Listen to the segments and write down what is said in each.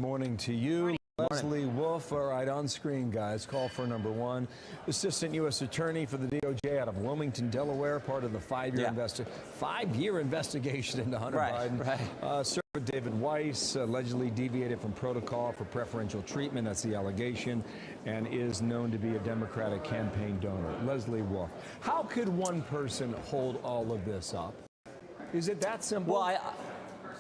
Morning to you. Leslie Wolf. All right, on screen, guys. Call for number one. Assistant U.S. Attorney for the DOJ out of Wilmington, Delaware, part of the five-year investigation into Hunter Biden. Served with David Weiss, allegedly deviated from protocol for preferential treatment. That's the allegation, and is known to be a Democratic campaign donor. Leslie Wolf. How could one person hold all of this up? Is it that simple?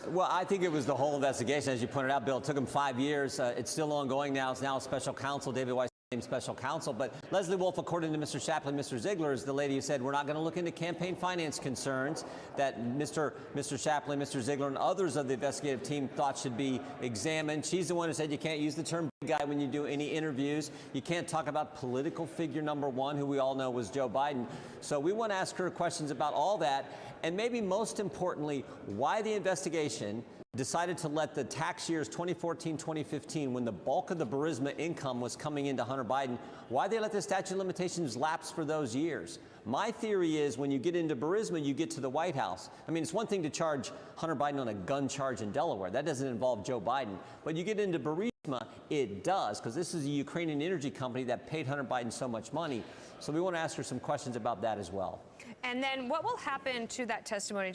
Well, I think it was the whole investigation, as you pointed out, Bill. It took him 5 years. It's still ongoing now. It's now a special counsel. David Weiss named special counsel. But Leslie Wolf, according to Mr. Shapley, Mr. Ziegler, is the lady who said we're not going to look into campaign finance concerns that Mr. Shapley, Mr. Ziegler, and others of the investigative team thought should be examined. She's the one who said you can't use the term big guy when you do any interviews. You can't talk about political figure number one, who we all know was Joe Biden. So we want to ask her questions about all that. And maybe most importantly, why the investigation decided to let the tax years 2014, 2015, when the bulk of the Burisma income was coming into Hunter Biden, why they let the statute of limitations lapse for those years. My theory is when you get into Burisma, you get to the White House. I mean, it's one thing to charge Hunter Biden on a gun charge in Delaware. That doesn't involve Joe Biden. But you get into Burisma, it does, because this is a Ukrainian energy company that paid Hunter Biden so much money. So we want to ask her some questions about that as well. And then what will happen to that testimony?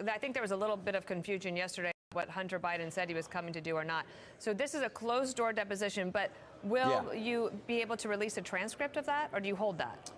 I think there was a little bit of confusion yesterday what Hunter Biden said he was coming to do or not. So this is a closed-door deposition, but will you be able to release a transcript of that, or do you hold that?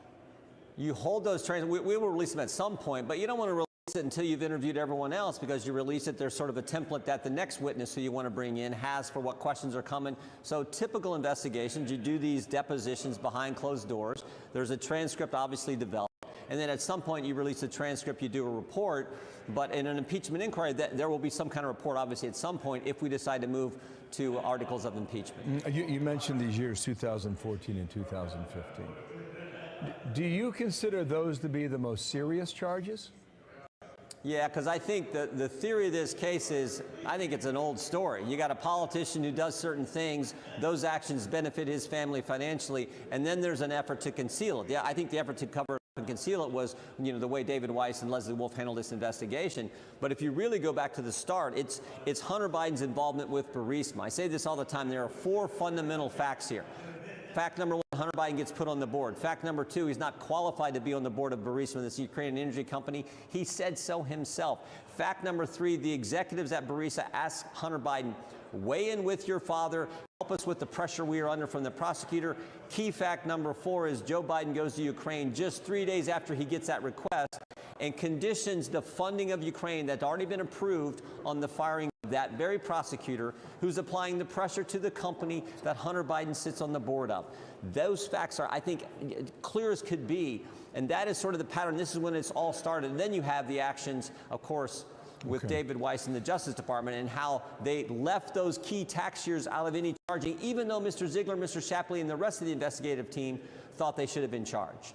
You hold those transcripts. We will release them at some point, but you don't want to release it until you've interviewed everyone else, because you release it, there's sort of a template that the next witness who you want to bring in has for what questions are coming. So typical investigations, you do these depositions behind closed doors. There's a transcript obviously developed. And then at some point you release a transcript, you do a report. But in an impeachment inquiry, there will be some kind of report, obviously, at some point if we decide to move to articles of impeachment. You mentioned these years, 2014 and 2015. Do you consider those to be the most serious charges? Yeah, because I think the theory of this case is, I think it's an old story. You got a politician who does certain things, those actions benefit his family financially, and then there's an effort to conceal it. Yeah, I think the effort to cover and conceal it was, the way David Weiss and Leslie Wolf handled this investigation. But if you really go back to the start, it's Hunter Biden's involvement with Burisma. I say this all the time. There are four fundamental facts here. Fact number one, Hunter Biden gets put on the board. Fact number two, he's not qualified to be on the board of Burisma, this Ukrainian energy company. He said so himself. Fact number three, the executives at Burisma asked Hunter Biden, weigh in with your father, help us with the pressure we are under from the prosecutor. Key fact number four is Joe Biden goes to Ukraine just 3 days after he gets that request and conditions the funding of Ukraine that's already been approved on the firing of that very prosecutor who's applying the pressure to the company that Hunter Biden sits on the board of. Those facts are, I think, clear as could be, and that is sort of the pattern. This is when it's all started. And then you have the actions, of course, with David Weiss and the Justice Department and how they left those key tax years out of any charging, even though Mr. Ziegler, Mr. Shapley, and the rest of the investigative team thought they should have been charged.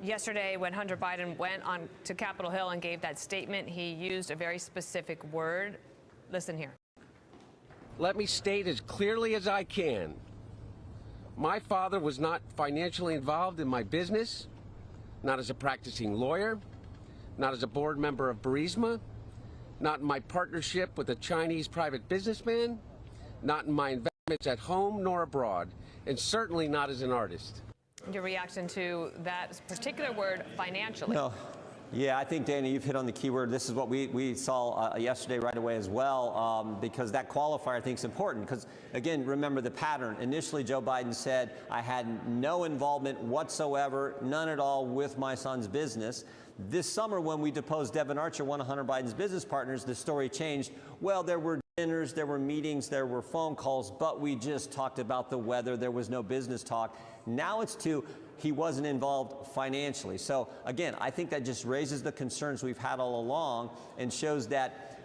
Yesterday, when Hunter Biden went on to Capitol Hill and gave that statement, he used a very specific word. Listen here. Let me state as clearly as I can. My father was not financially involved in my business, not as a practicing lawyer, not as a board member of Burisma, not in my partnership with a Chinese private businessman, not in my investments at home nor abroad, and certainly not as an artist. Your reaction to that particular word, financially? No. Yeah, I think, Dana, you've hit on the key word. This is what we saw yesterday right away as well, because that qualifier I think is important. Because, again, remember the pattern. Initially, Joe Biden said, I had no involvement whatsoever, none at all, with my son's business. This summer, when we deposed Devon Archer, one of Hunter Biden's business partners, the story changed. Well, there were dinners, there were meetings, there were phone calls, but we just talked about the weather. There was no business talk. Now it's he wasn't involved financially. So, again, I think that just raises the concerns we've had all along and shows that,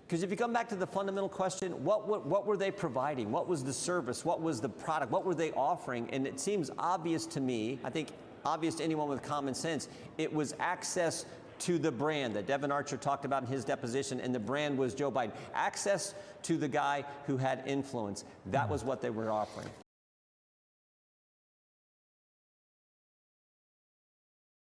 because if you come back to the fundamental question, what were they providing? What was the service? What was the product? What were they offering? And it seems obvious to me, I think obvious to anyone with common sense, it was access to the brand that Devon Archer talked about in his deposition, and the brand was Joe Biden. Access to the guy who had influence. That was what they were offering.